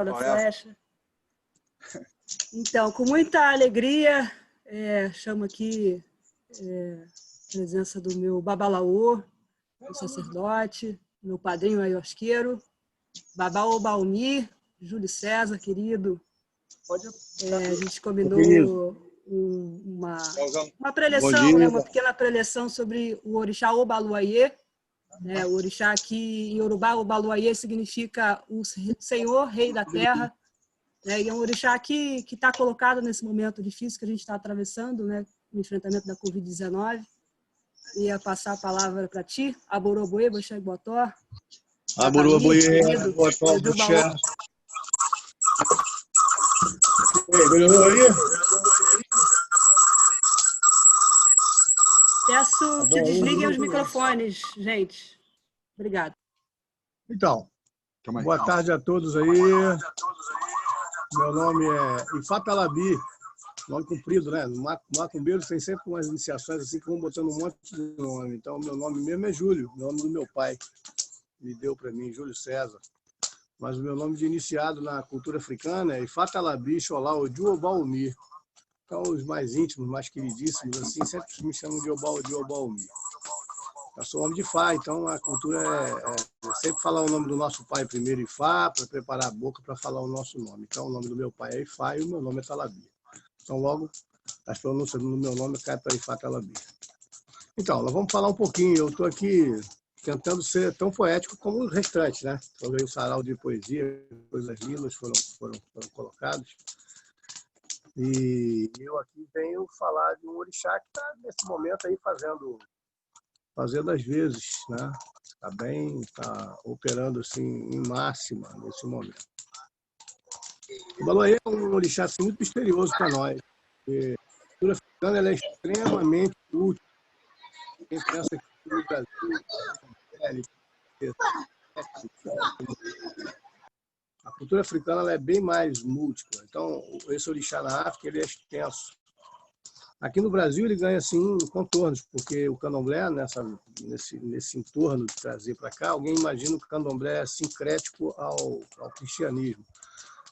da flecha. Então, com muita alegria, chamo aqui a presença do meu babalaô, o sacerdote, meu padrinho aiosqueiro, Babao Baumi, Júlio César, querido. A gente combinou uma preleção, né, uma pequena preleção sobre o orixá Obaluayê. O orixá aqui em Yorubá, Obaluayê, significa o Senhor, Rei da Terra. E é um orixá que está colocado nesse momento difícil que a gente está atravessando, né, no enfrentamento da Covid-19. Ia passar a palavra para ti, Aboroboê, Boxé Botó. Aboroboê, Botó, Boxé. Peço que desliguem os microfones, gente. Obrigada. Então, boa tarde a todos aí. Meu nome é Ifatalabi, nome comprido, né? No macumbeiro tem sempre umas iniciações assim que vão botando um monte de nome. Então, meu nome mesmo é Júlio, nome do meu pai. Me deu para mim, Júlio César. Mas o meu nome de iniciado na cultura africana é Ifatalabi Xolá Odu Obaumi. Então, os mais íntimos, mais queridíssimos, assim, sempre me chamam de Obaumi. Eu sou homem de Fá, então a cultura é sempre falar o nome do nosso pai primeiro, Ifá, para preparar a boca para falar o nosso nome. Então, o nome do meu pai é Ifá e o meu nome é Talabi. Então, logo, as pronúncias do meu nome caem para Ifá Talabi. Então, nós vamos falar um pouquinho. Eu estou aqui tentando ser tão poético como os restantes, né? Sobre o sarau de poesia, coisas lindas foram colocadas. E eu aqui venho falar de um orixá que está, nesse momento, aí fazendo às vezes, né? Está operando assim, em máxima nesse momento. O Baloaiê é um orixá assim, muito misterioso para nós. Porque a cultura africana ela é extremamente útil. Quem pensa que no Brasil a cultura africana ela é bem mais múltipla. Então, esse orixá na África ele é extenso. Aqui no Brasil ele ganha assim contornos, porque o candomblé, nesse entorno de trazer para cá, alguém imagina que o candomblé é sincrético ao cristianismo.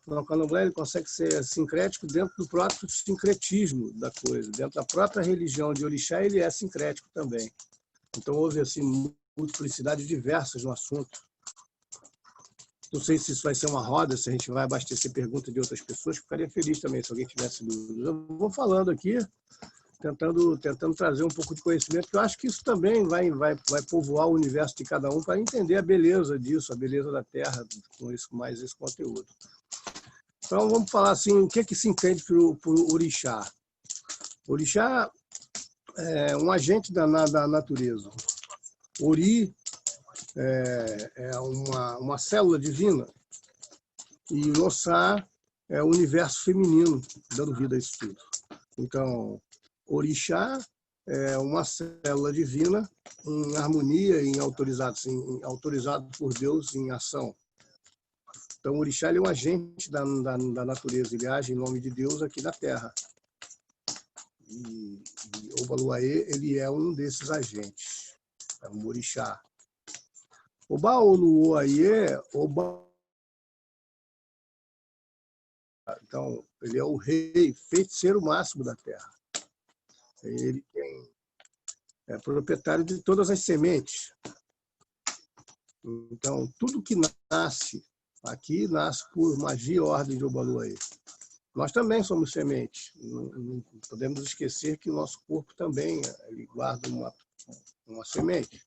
Não, o candomblé ele consegue ser sincrético dentro do próprio sincretismo da coisa. Dentro da própria religião de orixá ele é sincrético também. Então houve assim, multiplicidades diversas no assunto. Não sei se isso vai ser uma roda, se a gente vai abastecer perguntas de outras pessoas, ficaria feliz também se alguém tivesse dúvidas. Eu vou falando aqui, tentando trazer um pouco de conhecimento, porque eu acho que isso também vai povoar o universo de cada um para entender a beleza disso, a beleza da Terra, com mais esse conteúdo. Então, vamos falar assim, o que é que se entende por orixá? Orixá é um agente da natureza. Ori é uma célula divina e o Ossá é o universo feminino, dando vida a isso tudo. Então, orixá é uma célula divina em harmonia, autorizado por Deus em ação. Então, o orixá ele é um agente da natureza, ele age em nome de Deus aqui na Terra. E o Obaluayê, ele é um desses agentes, é um orixá. O Baoluayê, então, ele é o rei, feiticeiro máximo da Terra. Ele é proprietário de todas as sementes. Então, tudo que nasce aqui nasce por magia e ordem de Obaluayê. Nós também somos sementes. Não podemos esquecer que o nosso corpo também ele guarda uma semente.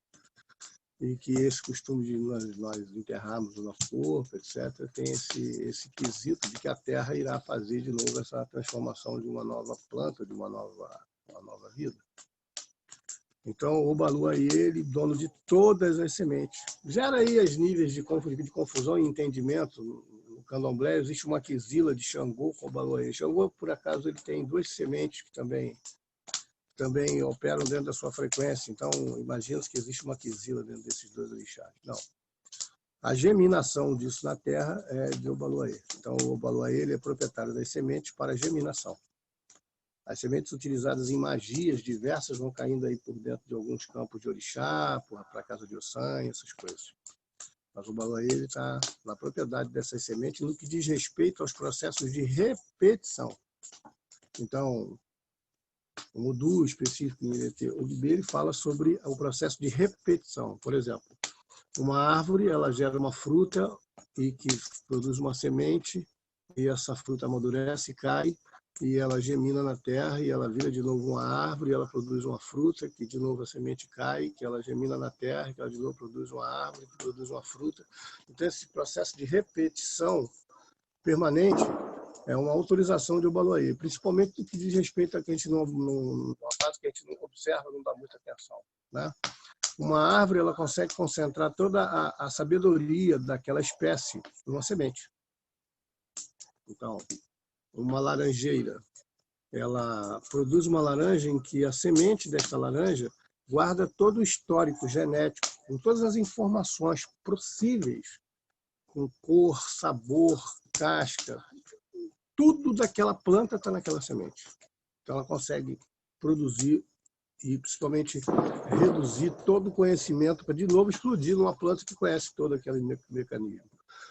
E que esse costume de nós enterrarmos o nosso corpo, etc., tem esse quesito de que a Terra irá fazer de novo essa transformação de uma nova planta, de uma nova vida. Então, o Obaluayê, ele dono de todas as sementes. Gera aí os níveis de confusão e entendimento. No candomblé existe uma quizila de Xangô com o Obaluayê. Xangô, por acaso, ele tem duas sementes que também operam dentro da sua frequência. Então, imagina que existe uma quizila dentro desses dois orixás. Não. A geminação disso na Terra é de Obaluayê. Então, o Obaluayê ele é proprietário das sementes para geminação. As sementes utilizadas em magias diversas vão caindo aí por dentro de alguns campos de orixá, para a casa de Ossan, essas coisas. Mas o baloaê está na propriedade dessas sementes no que diz respeito aos processos de repetição. Então, o Mudu específico em IDT-UDB, ele fala sobre o processo de repetição. Por exemplo, uma árvore ela gera uma fruta e que produz uma semente, e essa fruta amadurece, cai, e ela gemina na terra, e ela vira de novo uma árvore, e ela produz uma fruta, que de novo a semente cai, que ela gemina na terra, que ela de novo produz uma árvore, que produz uma fruta. Então, esse processo de repetição permanente é uma autorização de Obaloaê, principalmente no que diz respeito a que a gente uma fase que a gente não observa, não dá muita atenção, né? Uma árvore ela consegue concentrar toda a sabedoria daquela espécie numa semente. Então, uma laranjeira, ela produz uma laranja em que a semente desta laranja guarda todo o histórico genético, com todas as informações possíveis, com cor, sabor, casca, tudo daquela planta está naquela semente. Então, ela consegue produzir e, principalmente, reduzir todo o conhecimento para, de novo, explodir numa planta que conhece todo aquele mecanismo.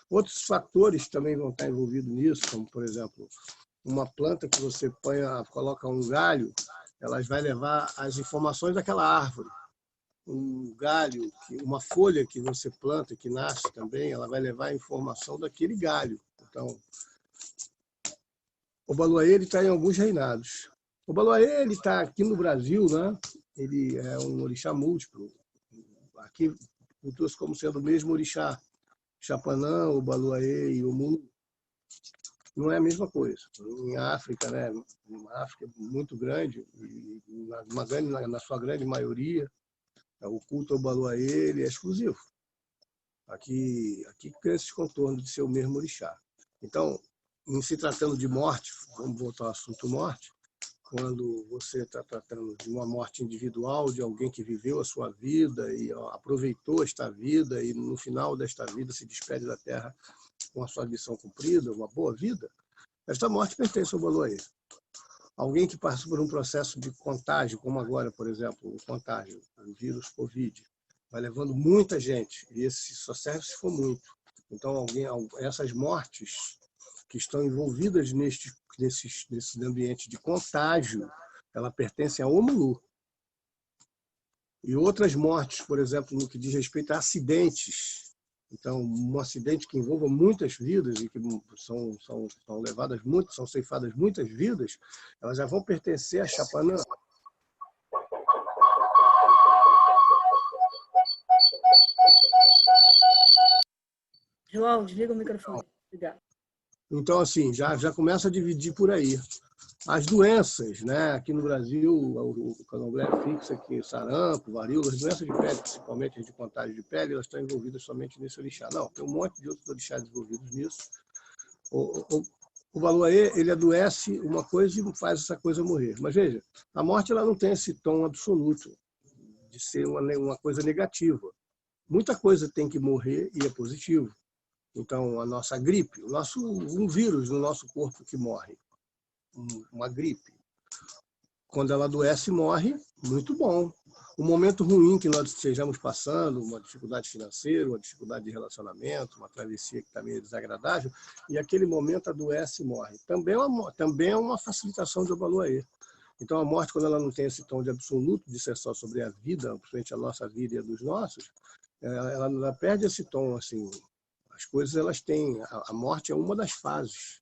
Outros fatores também vão estar envolvidos nisso, como, por exemplo, uma planta que você coloca um galho, ela vai levar as informações daquela árvore. Um galho, uma folha que você planta, que nasce também, ela vai levar a informação daquele galho. Então, o Obaloaê está em alguns reinados. O Obaloaê está aqui no Brasil, né? Ele é um orixá múltiplo. Aqui, cultua-se como sendo o mesmo orixá. Chapanã, o Obaloaê e o Mu não é a mesma coisa. Em África, né? Uma África muito grande, e na sua grande maioria, o culto ao Obaloaê ele é exclusivo. Aqui tem esse contorno de ser o mesmo orixá. Então, em se tratando de morte, vamos voltar ao assunto morte, quando você está tratando de uma morte individual, de alguém que viveu a sua vida e aproveitou esta vida e no final desta vida se despede da Terra com a sua missão cumprida, uma boa vida, esta morte pertence ao Obaloaê. Alguém que passa por um processo de contágio, como agora, por exemplo, o contágio, o vírus Covid, vai levando muita gente, e esse só serve se for muito. Então, essas mortes que estão envolvidas nesse ambiente de contágio, ela pertence ao Omulu. E outras mortes, por exemplo, no que diz respeito a acidentes. Então, um acidente que envolva muitas vidas e que são levadas muito, são ceifadas muitas vidas, elas já vão pertencer a Chapanã. João, desliga o microfone. Obrigado. Então, assim, já começa a dividir por aí. As doenças, né? Aqui no Brasil, o candomblé fixa aqui, sarampo, varíola, as doenças de pele, principalmente as de contágio de pele, elas estão envolvidas somente nesse orixá. Não, tem um monte de outros orixás envolvidos nisso. O Obaloaê, ele adoece uma coisa e faz essa coisa morrer. Mas veja, a morte ela não tem esse tom absoluto de ser uma coisa negativa. Muita coisa tem que morrer e é positivo. Então, a nossa gripe, um vírus no nosso corpo que morre, uma gripe, quando ela adoece, morre, muito bom. Um momento ruim que nós estejamos passando, uma dificuldade financeira, uma dificuldade de relacionamento, uma travessia que está meio desagradável, e aquele momento adoece e morre. Também é uma facilitação de Obaloaê. Então, a morte, quando ela não tem esse tom de absoluto, de ser só sobre a vida, principalmente a nossa vida e a dos nossos, ela perde esse tom, assim. As coisas, elas têm... A morte é uma das fases.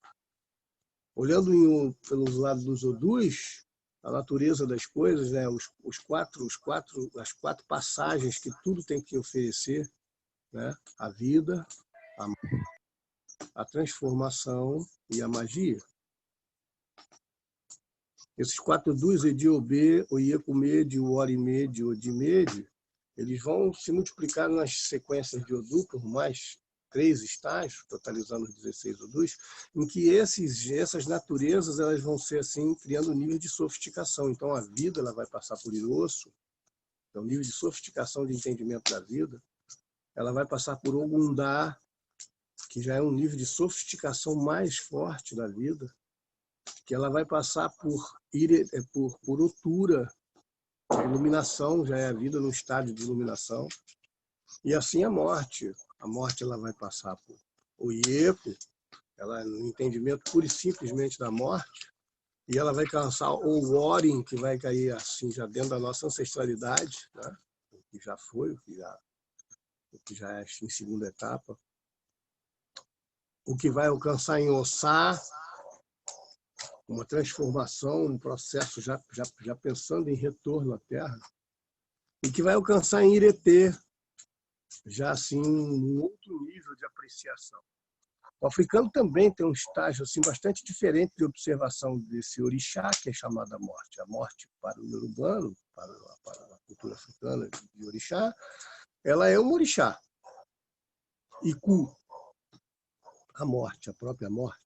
Olhando pelos lados dos Odus, a natureza das coisas, né? As quatro passagens que tudo tem que oferecer, né? A vida, a transformação e a magia. Esses 4 Odus, Ediobê, Oiecumede, Orimede, Odimede, eles vão se multiplicar nas sequências de Odu por mais 3 estágios, totalizando os 16 Odus, em que essas naturezas elas vão ser assim, criando um nível de sofisticação. Então, a vida ela vai passar por Irosso, é um nível de sofisticação de entendimento da vida. Ela vai passar por Ogundá, que já é um nível de sofisticação mais forte da vida, que ela vai passar por Otura, a iluminação, já é a vida no estágio de iluminação, e assim a morte. A morte ela vai passar por o Ieco, ela no entendimento pura e simplesmente da morte, e ela vai alcançar o Orin, que vai cair assim já dentro da nossa ancestralidade, né? O que já foi, o que já é em segunda etapa, o que vai alcançar em Ossá, uma transformação, um processo já pensando em retorno à Terra, e que vai alcançar em Iretê, já assim um outro nível de apreciação. O africano também tem um estágio assim bastante diferente de observação desse orixá, que é chamado a morte. A morte para o iorubano, para a cultura africana de orixá, ela é um orixá. Iku, a morte, a própria morte.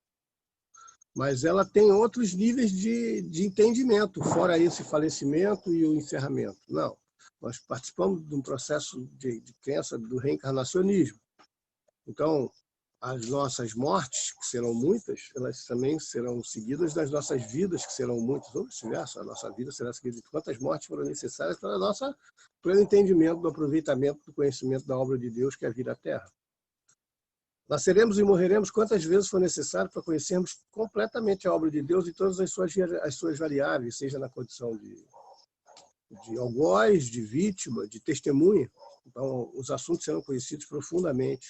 Mas ela tem outros níveis de entendimento, fora esse falecimento e o encerramento. Não, nós participamos de um processo de crença do reencarnacionismo. Então, as nossas mortes, que serão muitas, elas também serão seguidas das nossas vidas, que serão muitas, ou vice-versa, a nossa vida será seguida de quantas mortes foram necessárias para o nosso pleno entendimento do aproveitamento do conhecimento da obra de Deus, que é a vida à Terra. Nasceremos e morreremos quantas vezes for necessário para conhecermos completamente a obra de Deus e todas as suas variáveis, seja na condição de algoz, de vítima, de testemunha. Então, os assuntos serão conhecidos profundamente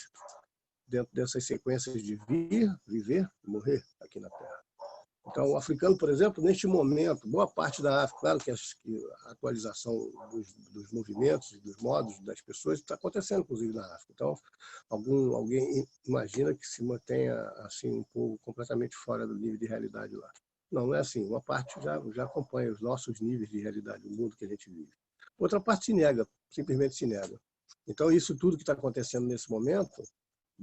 dentro dessas sequências de viver e morrer aqui na Terra. Então, o africano, por exemplo, neste momento, boa parte da África, claro que a atualização dos movimentos e dos modos das pessoas está acontecendo, inclusive, na África. Então, alguém imagina que se mantenha assim um povo completamente fora do nível de realidade lá. Não, não é assim. Uma parte já acompanha os nossos níveis de realidade, o mundo que a gente vive. Outra parte se nega, simplesmente se nega. Então, isso tudo que está acontecendo nesse momento,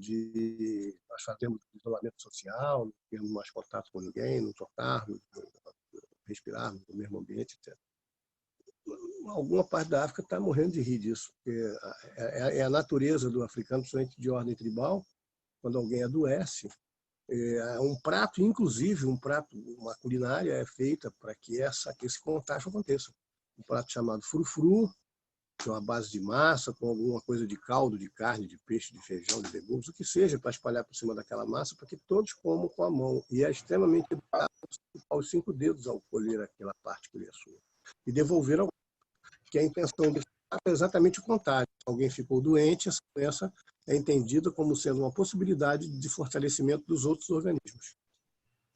de nós fazermos isolamento social, não termos mais contato com ninguém, não tocarmos, respirarmos no mesmo ambiente, etc. Alguma parte da África está morrendo de rir disso, porque é a natureza do africano, principalmente de ordem tribal, quando alguém adoece, um prato, inclusive uma culinária é feita para que esse contágio aconteça. Um prato chamado frufru, que é uma base de massa, com alguma coisa de caldo, de carne, de peixe, de feijão, de legumes, o que seja, para espalhar por cima daquela massa, para que todos comam com a mão. E é extremamente educado aos 5 dedos ao colher aquela parte que lhe é sua. E devolver ao que a intenção desse ato é exatamente o contrário. Se alguém ficou doente, essa doença é entendida como sendo uma possibilidade de fortalecimento dos outros organismos.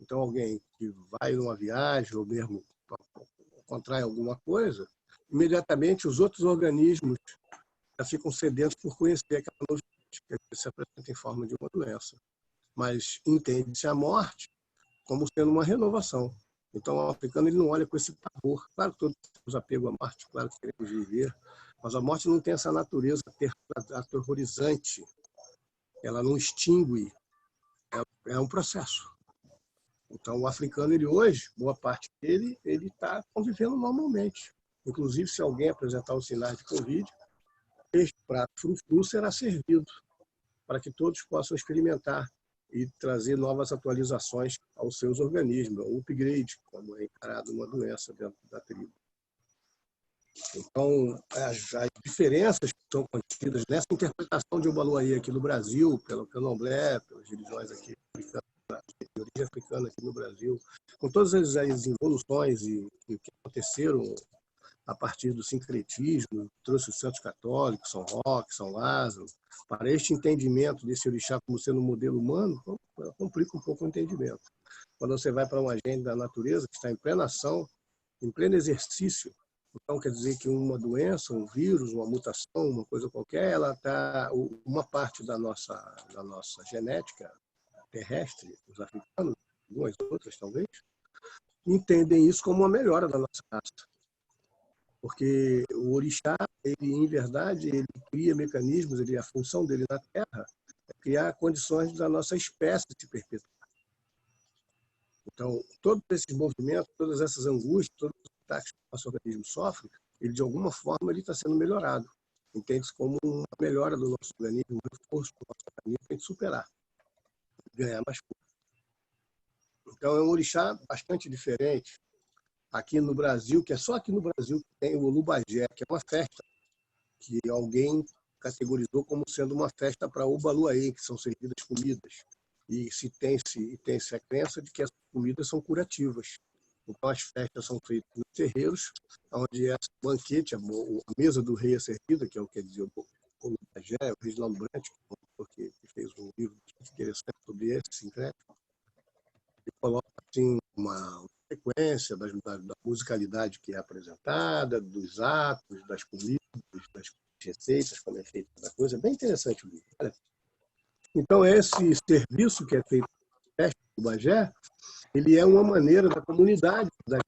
Então, alguém que vai numa viagem ou mesmo contrai alguma coisa, imediatamente os outros organismos já ficam sedentos por conhecer aquela novidade que se apresenta em forma de uma doença. Mas entende-se a morte como sendo uma renovação. Então, o africano ele não olha com esse pavor. Claro que todos temos apego à morte, claro que queremos viver, mas a morte não tem essa natureza aterrorizante. Ela não extingue. É um processo. Então, o africano, ele hoje, boa parte dele, ele está convivendo normalmente. Inclusive, se alguém apresentar os sinais de Covid, este prato frufru será servido para que todos possam experimentar e trazer novas atualizações aos seus organismos, o upgrade, como é encarado uma doença dentro da tribo. Então, as diferenças que são contidas nessa interpretação de Obaluaí aqui no Brasil, pelo Candomblé, pelas religiões aqui de origem africana aqui no Brasil, com todas as evoluções que aconteceram a partir do sincretismo, trouxe os santos católicos, São Roque, São Lázaro, para este entendimento desse orixá como sendo um modelo humano, complica um pouco o entendimento. Quando você vai para uma agenda da natureza, que está em plena ação, em pleno exercício, então quer dizer que uma doença, um vírus, uma mutação, uma coisa qualquer, ela está, uma parte da nossa genética terrestre, os africanos, algumas outras talvez, entendem isso como uma melhora da nossa raça. Porque o orixá, ele, em verdade, ele cria mecanismos, a função dele na Terra é criar condições da nossa espécie se perpetuar. Então, todos esses movimentos, todas essas angústias, todos os ataques que o nosso organismo sofre, ele, de alguma forma, ele está sendo melhorado. Entende-se como uma melhora do nosso organismo, um reforço do nosso organismo para a gente superar, ganhar mais força. Então, é um orixá bastante diferente. Aqui no Brasil, que é só aqui no Brasil que tem o Olubagé, que é uma festa que alguém categorizou como sendo uma festa para Obaluayê, que são servidas comidas. E tem-se a crença de que essas comidas são curativas. Então, as festas são feitas nos terreiros, onde esse banquete, a mesa do rei é servida, que é o que dizia o Bagé, o Reginaldo Brant, que fez um livro interessante sobre esse sincrético. Ele coloca assim, uma sequência da musicalidade que é apresentada, dos atos, das comidas, das receitas, como é feita cada coisa. É bem interessante o livro. Olha. Então, esse serviço que é feito na festa do Bagé, ele é uma maneira da comunidade da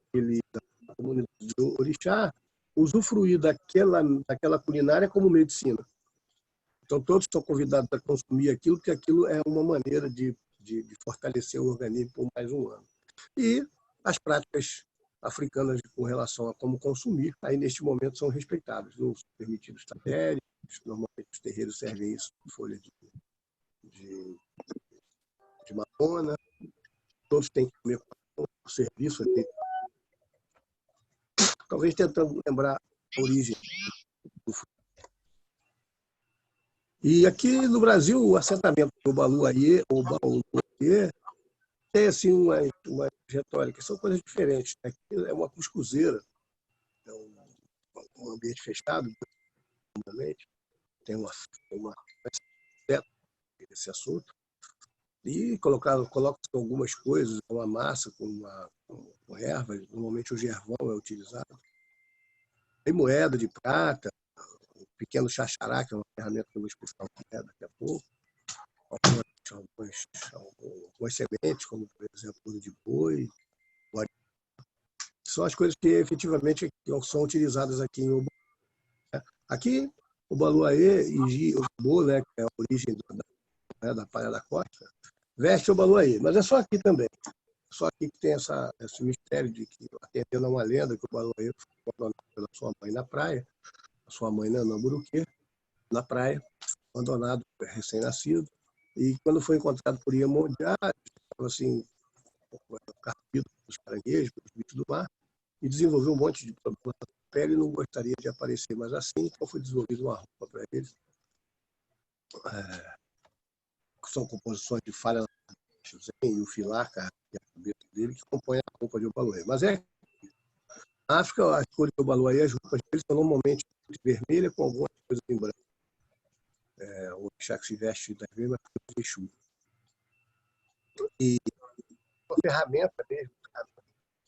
comunidade do orixá usufruir daquela culinária como medicina. Então, todos estão convidados a consumir aquilo, porque aquilo é uma maneira de fortalecer o organismo por mais um ano. E as práticas africanas com relação a como consumir, aí neste momento são respeitadas. Não são permitidos talheres, normalmente os terreiros servem isso com folha de mamona, todos têm que comer com o serviço ali. Talvez tentando lembrar a origem do fruto. E aqui no Brasil, o assentamento do Obaluayê, tem assim uma retórica, são coisas diferentes. Aqui é uma cuscuzeira, é um ambiente fechado, tem uma esse assunto, e colocam algumas coisas, uma massa com ervas, normalmente o gervão é utilizado. Tem moeda de prata, um pequeno xaxará, que é uma ferramenta que eu vou explicar o que é daqui a pouco, algumas sementes, como por exemplo o de boi, são as coisas que efetivamente são utilizadas aqui em Obaluayê. Aqui, Obaluayê e Obo, né, que é a origem da Palha da Costa, veste Obaluayê, mas é só aqui também. Só aqui que tem esse mistério de que, atendendo a uma lenda, que o Obaluayê foi abandonado pela sua mãe na praia, a sua mãe Nanamburuquê, na praia, abandonado, recém-nascido, e quando foi encontrado por Iemonjá, estava assim, carpido pelos caranguejos, pelos bichos do mar, e desenvolveu um monte de problemas na pele e não gostaria de aparecer mais assim, então foi desenvolvida uma roupa para ele, que são composições de falha e o filar, que é a cabeça dele, que compõe a roupa de Obaluayê. Mas na África, as cores de Obaluayê, as roupas deles são normalmente vermelha com algumas coisas em branco. O orixá que se veste das mesmas coisas de Exu. E a ferramenta mesmo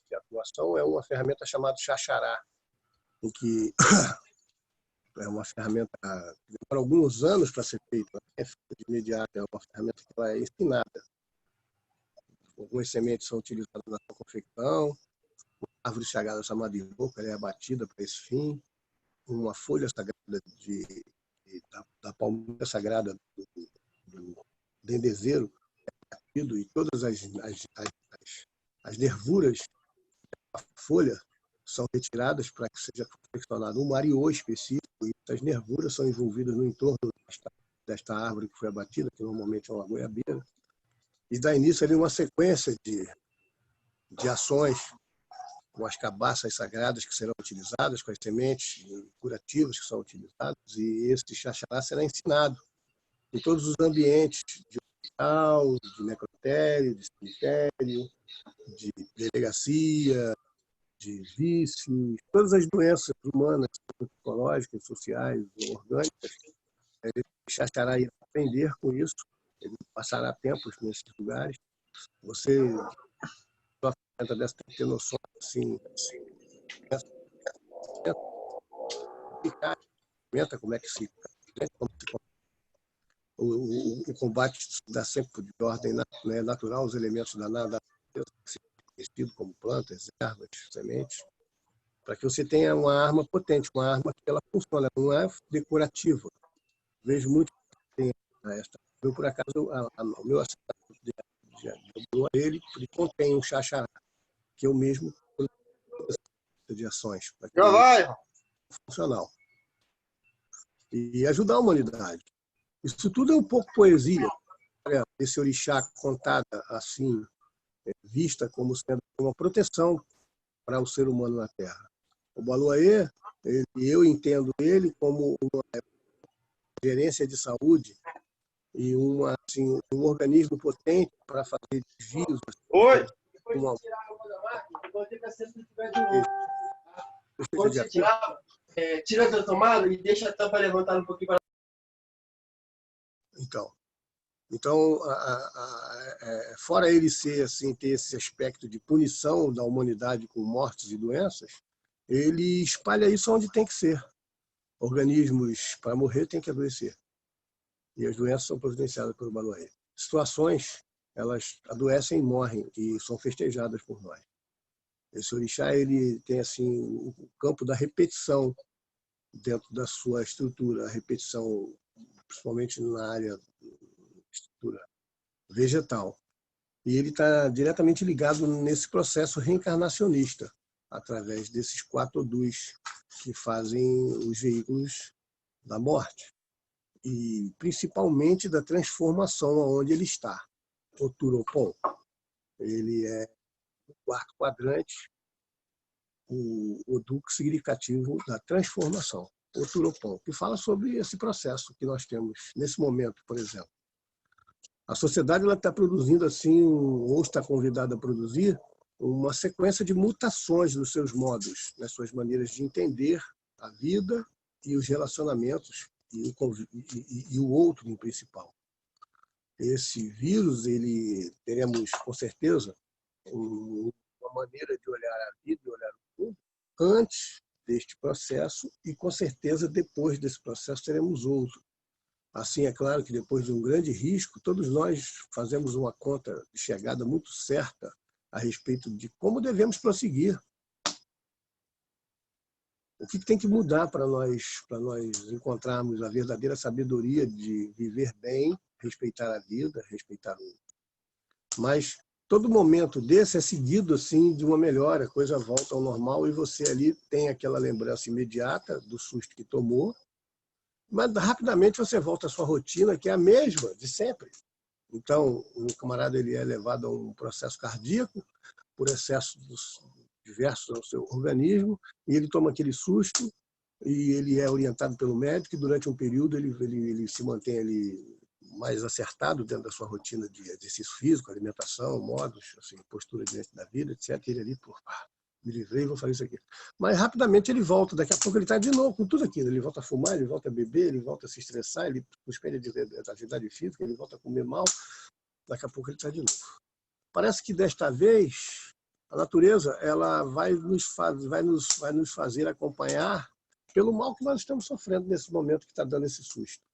de atuação é uma ferramenta chamada xaxará, em que é uma ferramenta que demora alguns anos para ser feita, não é feita de imediato, é uma ferramenta que ela é ensinada. Algumas sementes são utilizadas na sua confecção, uma árvore sagrada chamada iroca é abatida para esse fim, uma folha sagrada da palmeira sagrada do dendezeiro é abatido, e todas as nervuras da folha são retiradas para que seja confeccionado um mariô específico, e essas nervuras são envolvidas no entorno desta árvore que foi abatida, que normalmente é uma goiabeira, e dá início ali uma sequência de ações com as cabaças sagradas que serão utilizadas, com as sementes curativas que são utilizadas, e esse xaxará será ensinado em todos os ambientes de hospital, de necrotério, de cemitério, de delegacia, de vícios, todas as doenças humanas, psicológicas, sociais, orgânicas. Ele xaxará irá aprender com isso, ele passará tempos nesses lugares. Você dessa tem que ter noção assim, como é que se o combate dá sempre de ordem natural, os elementos da natureza, como plantas, ervas, sementes, para que você tenha uma arma potente, uma arma que ela funciona, não é decorativa. Vejo muito que tem esta. Eu, por acaso, o meu assentamento ele contém um xaxará, que eu mesmo de ações para que ele funcional e ajudar a humanidade. Isso tudo é um pouco poesia. Esse orixá contada assim, vista como sendo uma proteção para o ser humano na Terra. O Obaluayê, eu entendo ele como gerência de saúde e assim, um organismo potente para fazer desvios. Oi! Quando você tirar, tira da tomada e deixa a tampa levantada um pouquinho para... Então, fora ele ser assim, ter esse aspecto de punição da humanidade com mortes e doenças, ele espalha isso onde tem que ser. Organismos, para morrer, tem que adoecer. E as doenças são providenciadas pelo Baloé. Situações, elas adoecem e morrem, e são festejadas por nós. Esse orixá, ele tem assim, o campo da repetição dentro da sua estrutura, a repetição, principalmente na área da estrutura vegetal. E ele está diretamente ligado nesse processo reencarnacionista, através desses 4 odus que fazem os veículos da morte. E principalmente da transformação aonde ele está. O Turopon, ele é o 4º quadrante, o odu significativo da transformação. O Turopon, que fala sobre esse processo que nós temos nesse momento, por exemplo. A sociedade está produzindo, assim, ou está convidada a produzir, uma sequência de mutações nos seus modos, nas suas maneiras de entender a vida e os relacionamentos e o outro em principal. Esse vírus, teremos com certeza uma maneira de olhar a vida e olhar o mundo antes deste processo e com certeza depois desse processo teremos outro. Assim, é claro que depois de um grande risco, todos nós fazemos uma conta de chegada muito certa a respeito de como devemos prosseguir. O que tem que mudar para nós encontrarmos a verdadeira sabedoria de viver bem, respeitar a vida, respeitar o outro. Mas todo momento desse é seguido assim, de uma melhora, a coisa volta ao normal e você ali tem aquela lembrança imediata do susto que tomou, mas rapidamente você volta à sua rotina, que é a mesma de sempre. Então, o camarada ele é levado a um processo cardíaco por excesso diversos ao seu organismo, e ele toma aquele susto, e ele é orientado pelo médico, e durante um período ele se mantém ali mais acertado dentro da sua rotina de exercício físico, alimentação, modos, assim, postura diante da vida, etc. E ele ali, me livrei, vou fazer isso aqui. Mas rapidamente ele volta, daqui a pouco ele está de novo com tudo aquilo. Ele volta a fumar, ele volta a beber, ele volta a se estressar, ele suspende a atividade física, ele volta a comer mal, daqui a pouco ele está de novo. Parece que desta vez a natureza ela vai nos fazer acompanhar pelo mal que nós estamos sofrendo nesse momento que está dando esse susto.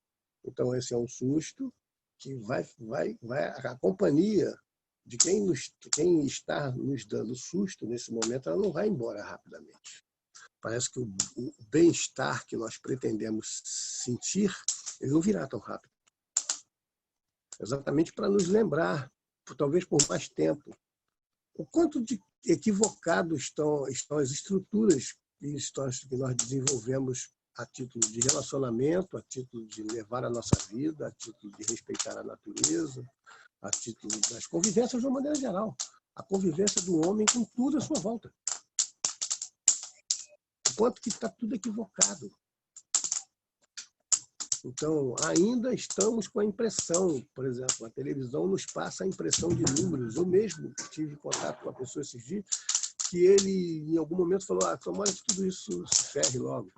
Então, esse é um susto que a companhia de quem está nos dando susto nesse momento, ela não vai embora rapidamente. Parece que o bem-estar que nós pretendemos sentir, ele não virá tão rápido. Exatamente para nos lembrar, talvez por mais tempo, o quanto de equivocado estão as estruturas que nós desenvolvemos a título de relacionamento, a título de levar a nossa vida, a título de respeitar a natureza, a título das convivências de uma maneira geral. A convivência do homem com tudo à sua volta. O quanto que está tudo equivocado. Então, ainda estamos com a impressão, por exemplo, a televisão nos passa a impressão de números. Eu mesmo tive contato com uma pessoa esses dias que ele, em algum momento, falou: tomara que tudo isso se ferre logo.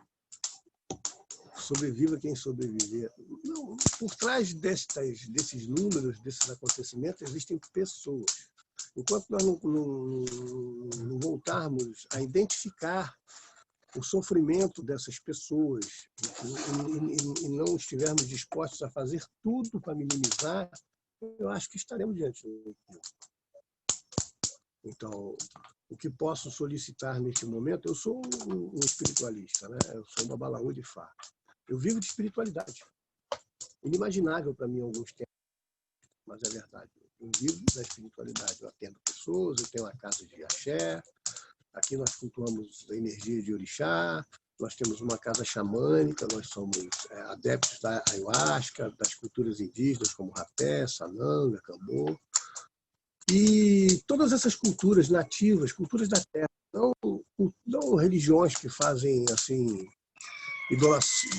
Sobreviva quem sobreviver. Não, por trás desses números, desses acontecimentos, existem pessoas. Enquanto nós não voltarmos a identificar o sofrimento dessas pessoas e não estivermos dispostos a fazer tudo para minimizar, eu acho que estaremos diante do equívoco. Então, o que posso solicitar neste momento, eu sou um espiritualista, né? Eu sou um babalaú de Fá. Eu vivo de espiritualidade. Inimaginável para mim em alguns tempos, mas é verdade. Eu vivo da espiritualidade. Eu atendo pessoas, eu tenho uma casa de axé. Aqui nós cultuamos a energia de orixá, nós temos uma casa xamânica, nós somos adeptos da ayahuasca, das culturas indígenas como rapé, sananga, cambô. E todas essas culturas nativas, culturas da terra, não religiões que fazem assim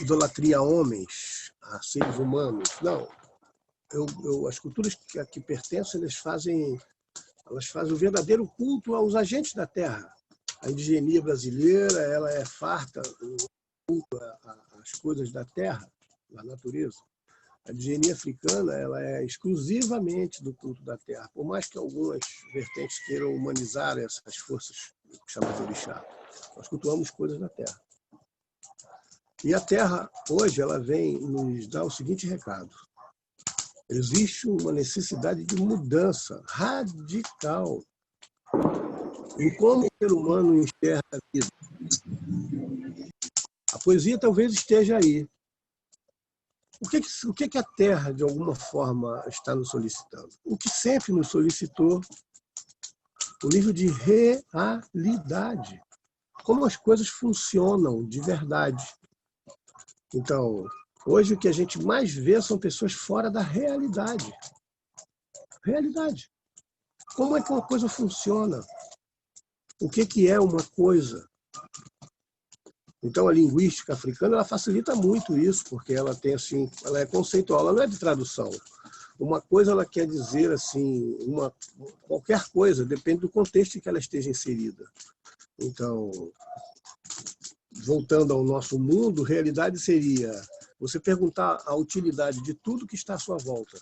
idolatria a homens, a seres humanos. Não. As culturas que pertenço, elas fazem o verdadeiro culto aos agentes da terra. A indigenia brasileira, ela é farta do culto às coisas da terra, da natureza. A indigenia africana, ela é exclusivamente do culto da terra, por mais que algumas vertentes queiram humanizar essas forças chamadas de orixá. Nós cultuamos coisas da terra. E a terra, hoje, ela vem nos dar o seguinte recado. Existe uma necessidade de mudança radical em como o ser humano enxerga a vida. A poesia talvez esteja aí. O que a Terra, de alguma forma, está nos solicitando? O que sempre nos solicitou, o nível de realidade. Como as coisas funcionam de verdade. Então, hoje o que a gente mais vê são pessoas fora da realidade. Realidade. Como é que uma coisa funciona? O que é uma coisa? Então, a linguística africana ela facilita muito isso, porque ela tem assim, ela é conceitual, ela não é de tradução. Uma coisa ela quer dizer assim, qualquer coisa, depende do contexto em que ela esteja inserida. Então, voltando ao nosso mundo, realidade seria você perguntar a utilidade de tudo que está à sua volta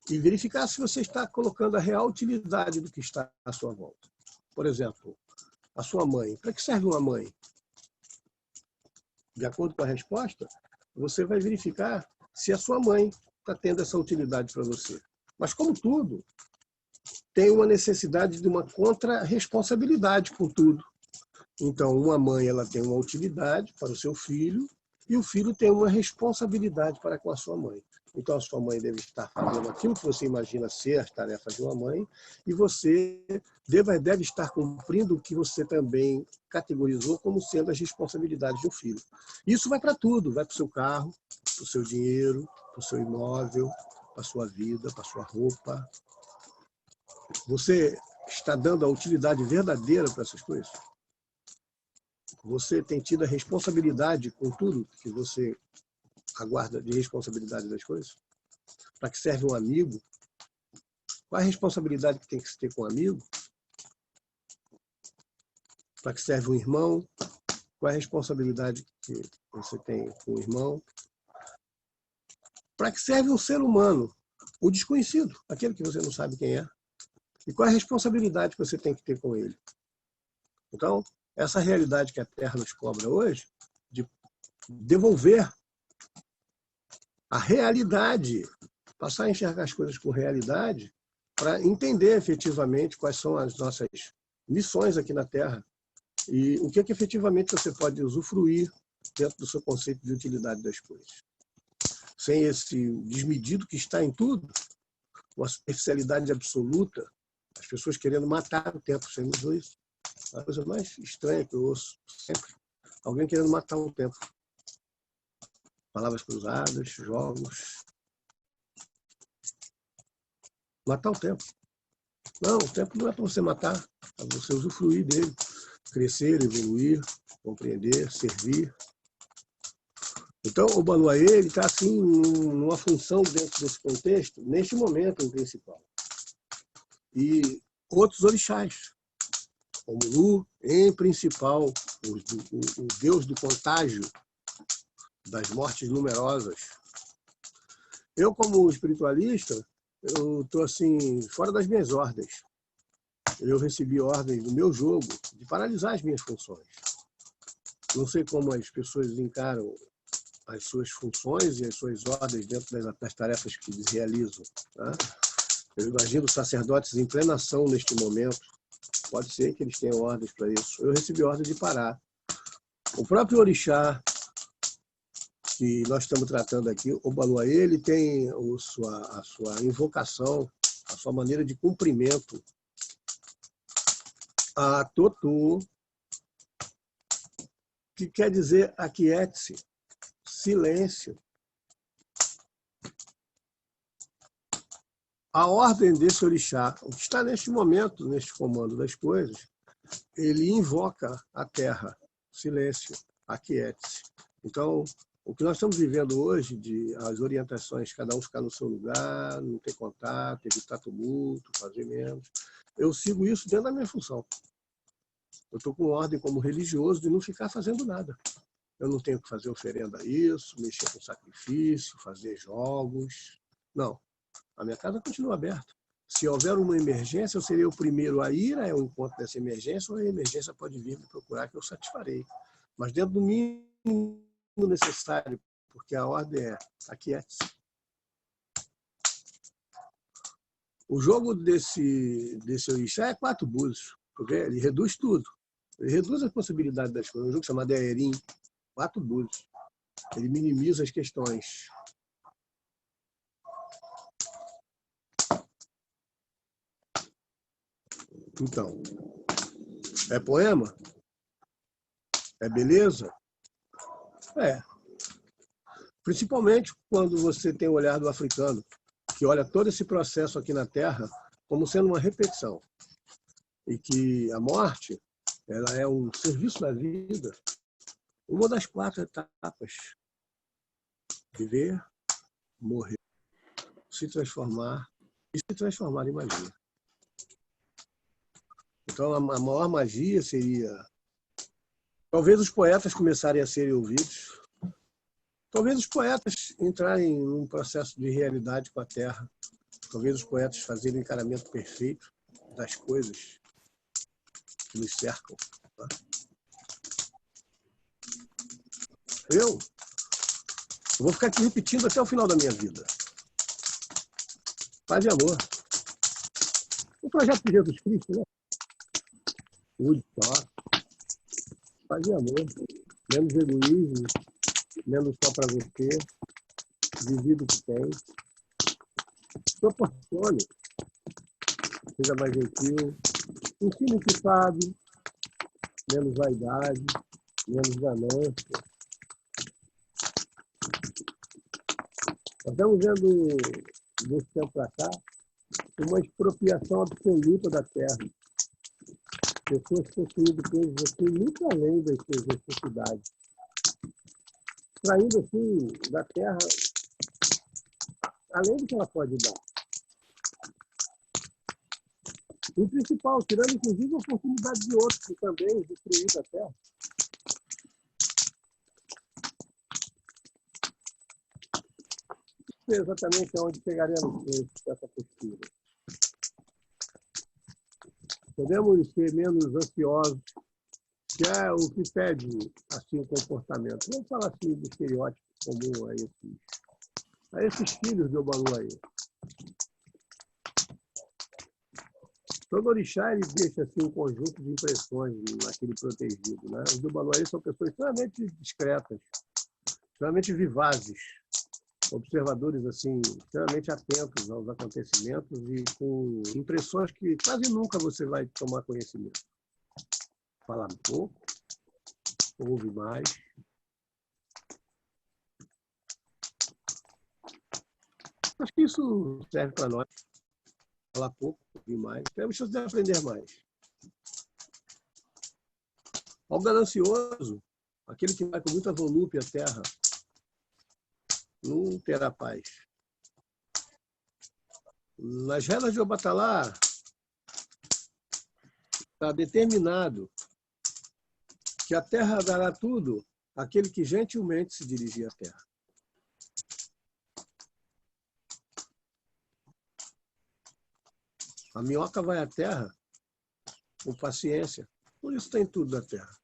e verificar se você está colocando a real utilidade do que está à sua volta. Por exemplo, a sua mãe. Para que serve uma mãe? De acordo com a resposta, você vai verificar se a sua mãe está tendo essa utilidade para você. Mas, como tudo, tem uma necessidade de uma contra-responsabilidade com tudo. Então, uma mãe ela tem uma utilidade para o seu filho e o filho tem uma responsabilidade para com a sua mãe. Então, a sua mãe deve estar fazendo aquilo que você imagina ser as tarefas de uma mãe e você deve estar cumprindo o que você também categorizou como sendo as responsabilidades do filho. Isso vai para tudo, vai para o seu carro, para o seu dinheiro, para o seu imóvel, para a sua vida, para a sua roupa. Você está dando a utilidade verdadeira para essas coisas? Você tem tido a responsabilidade com tudo que você aguarda de responsabilidade das coisas? Para que serve um amigo? Qual a responsabilidade que tem que se ter com um amigo? Para que serve um irmão? Qual a responsabilidade que você tem com o irmão? Para que serve um ser humano? O desconhecido, aquele que você não sabe quem é. E qual a responsabilidade que você tem que ter com ele? Então, essa realidade que a Terra nos cobra hoje, de devolver a realidade, passar a enxergar as coisas com realidade, para entender efetivamente quais são as nossas missões aqui na Terra e o que efetivamente você pode usufruir dentro do seu conceito de utilidade das coisas. Sem esse desmedido que está em tudo, uma superficialidade absoluta, as pessoas querendo matar o tempo, sem isso. A coisa mais estranha que eu ouço sempre, alguém querendo matar o tempo. Palavras cruzadas, jogos. Matar o tempo. Não, o tempo não é para você matar, é para você usufruir dele, crescer, evoluir, compreender, servir. Então, o Baluayê está assim, numa função dentro desse contexto, neste momento em principal. E outros orixás, como Lu, em principal, o deus do contágio, das mortes numerosas. Eu, como espiritualista, eu estou assim, fora das minhas ordens. Eu recebi ordens do meu jogo de paralisar as minhas funções. Não sei como as pessoas encaram as suas funções e as suas ordens dentro das tarefas que eles realizam. Tá? Eu imagino sacerdotes em plena ação neste momento. Pode ser que eles tenham ordens para isso. Eu recebi ordem de parar. O próprio orixá que nós estamos tratando aqui, o Baluayê, ele tem a sua invocação, a sua maneira de cumprimento. A Totô, que quer dizer aquiete-se, silêncio. A ordem desse orixá, o que está neste momento, neste comando das coisas, ele invoca a terra, silêncio, aquiete-se. Então, O que nós estamos vivendo hoje, de as orientações, cada um ficar no seu lugar, não ter contato, evitar tumulto, fazer menos, eu sigo isso dentro da minha função. Eu estou com ordem como religioso de não ficar fazendo nada. Eu não tenho que fazer oferenda a isso, mexer com sacrifício, fazer jogos. Não. A minha casa continua aberta. Se houver uma emergência, eu serei o primeiro a ir ao encontro dessa emergência, ou a emergência pode vir me procurar, que eu satisfarei. Mas dentro do mínimo necessário, porque a ordem é aquiete-se. O jogo desse orixá é 4 búzios, porque ele reduz tudo. Ele reduz a possibilidade das coisas. Um jogo chamado Aerim, 4 búzios. Ele minimiza as questões. Então, é poema? É beleza? É. Principalmente quando você tem o olhar do africano, que olha todo esse processo aqui na Terra como sendo uma repetição. E que a morte, ela é um serviço da vida, uma das 4 etapas. Viver, morrer, se transformar e se transformar em magia. Então, a maior magia seria... Talvez os poetas começarem a serem ouvidos. Talvez os poetas entrarem num processo de realidade com a Terra. Talvez os poetas fazerem o encaramento perfeito das coisas que nos cercam. Tá? Eu vou ficar aqui repetindo até o final da minha vida. Paz e amor. O projeto de Jesus Cristo, né? Cuide só. Paz e amor. Menos egoísmo, menos só para você. Divida o que tem. Proporcione. Seja mais gentil. Ensine o que sabe. Menos vaidade, menos ganância. Nós estamos vendo, desse tempo para cá, uma expropriação absoluta da terra. Pessoas possuindo coisas assim, muito além das suas necessidades. Extraindo assim, da terra, além do que ela pode dar. E o principal, tirando inclusive a oportunidade de outros que também destruíram a terra. Não sei exatamente aonde chegaremos com essa postura. Podemos ser menos ansiosos, que é o que pede assim, o comportamento. Vamos falar assim do estereótipo comum a esses filhos de Obalu aí. Todo orixá ele deixa assim, um conjunto de impressões naquele protegido. Né? Os do Obalu aí são pessoas extremamente discretas, extremamente vivazes, observadores assim, extremamente atentos aos acontecimentos e com impressões que quase nunca você vai tomar conhecimento. Falar pouco, ouve mais. Acho que isso serve para nós. Falar pouco, ouvir mais. Temos chance de aprender mais. Ao ganancioso, aquele que vai com muita volúpia à terra, não terá paz. Nas regras de Obatalá, está determinado que a terra dará tudo àquele que gentilmente se dirigir à terra. A minhoca vai à terra com paciência. Por isso tem tudo na terra.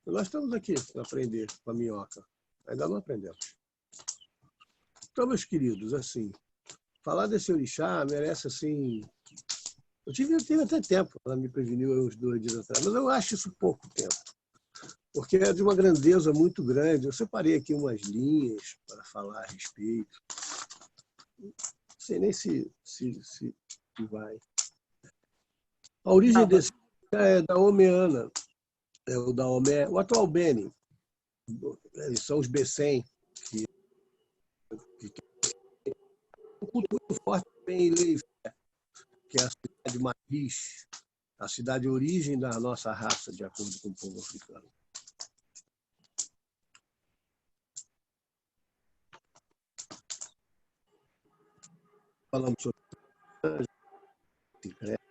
E nós estamos aqui para aprender com a minhoca. Ainda não aprendemos. Então, meus queridos, assim, falar desse orixá merece, assim... Eu tive até tempo, ela me preveniu uns 2 dias atrás, mas eu acho isso pouco tempo. Porque é de uma grandeza muito grande. Eu separei aqui umas linhas para falar a respeito. Não sei nem se vai. A origem desse é daomeana. É o Daomé, o atual Beni. Eles são os Bessem, que tem um culto muito forte em Leifé, que é a cidade matriz, a cidade origem da nossa raça, de acordo com o povo africano. falamos sobre secreto,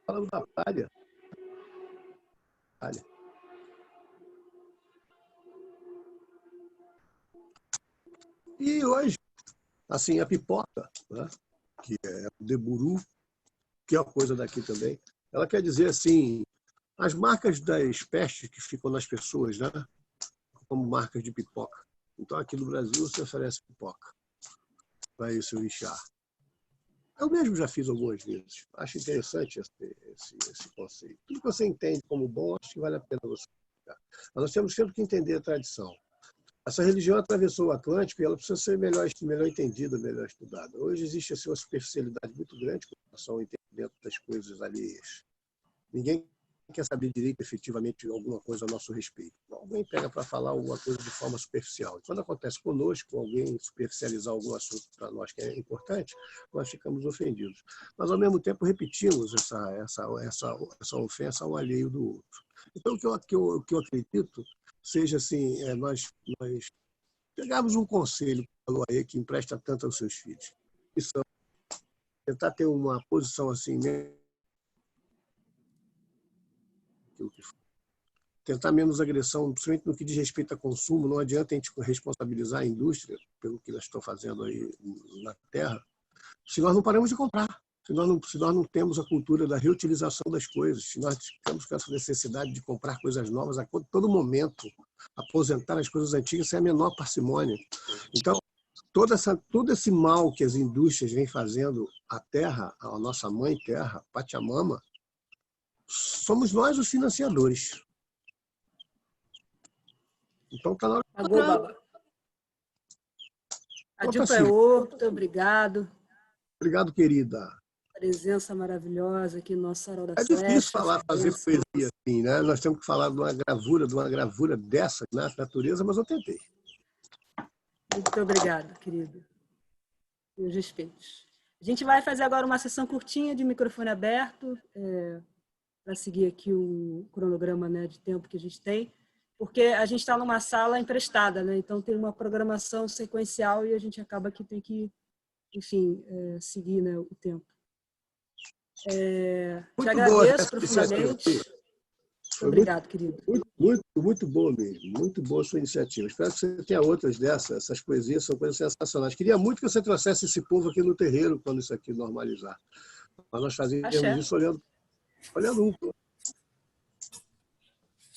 falamos da palha. E hoje, assim, a pipoca, né, que é o deburu, que é uma coisa daqui também, ela quer dizer assim, as marcas das pestes que ficam nas pessoas, né, como marcas de pipoca. Então, aqui no Brasil, se oferece pipoca para esse orixá. Eu mesmo já fiz algumas vezes. Acho interessante esse conceito. Tudo que você entende como bom, acho que vale a pena você explicar. Mas nós temos sempre que entender a tradição. Essa religião atravessou o Atlântico e ela precisa ser melhor entendida, melhor estudada. Hoje existe assim, uma superficialidade muito grande com relação ao entendimento das coisas alheias. Ninguém quer saber direito, efetivamente, alguma coisa a nosso respeito. Alguém pega para falar alguma coisa de forma superficial. E quando acontece conosco, alguém superficializar algum assunto para nós que é importante, nós ficamos ofendidos. Mas, ao mesmo tempo, repetimos essa ofensa ao alheio do outro. Então, o que eu acredito seja assim, nós pegarmos um conselho falou aí que empresta tanto aos seus filhos. Isso, tentar ter uma posição assim, tentar menos agressão, principalmente no que diz respeito a consumo. Não adianta a gente responsabilizar a indústria pelo que elas estão fazendo aí na terra, se nós não paramos de comprar, se nós não temos a cultura da reutilização das coisas, se nós ficamos com essa necessidade de comprar coisas novas a todo momento, aposentar as coisas antigas sem a menor parcimônia. Então, todo esse mal que as indústrias vêm fazendo à terra, à nossa mãe terra, Pachamama, somos nós os financiadores. Então, está na hora de Baba. Adiupaô, muito obrigado. Obrigado, querida. Presença maravilhosa aqui no nosso Sarau da Sueste. É difícil fazer poesia assim, né? Nós temos que falar de uma gravura dessa na natureza, mas eu tentei. Muito obrigada, querido. Meus respeitos. A gente vai fazer agora uma sessão curtinha de microfone aberto, para seguir aqui o cronograma, né, de tempo que a gente tem, porque a gente está numa sala emprestada, né? Então tem uma programação sequencial e a gente acaba que tem que, enfim, seguir, né, o tempo. Te agradeço profundamente. Muito obrigado, querido. Muito boa mesmo. Muito boa a sua iniciativa. Espero que você tenha outras dessas. Essas poesias são coisas sensacionais. Queria muito que você trouxesse esse povo aqui no terreiro quando isso aqui normalizar. Mas nós fazíamos isso olhando um.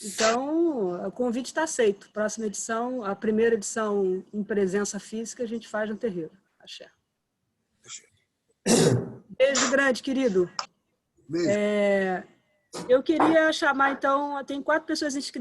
Então, o convite está aceito. Próxima edição, a primeira edição em presença física, a gente faz no terreiro. Axé. Beijo grande, querido. Beijo. Eu queria chamar, então, tem 4 pessoas inscritas.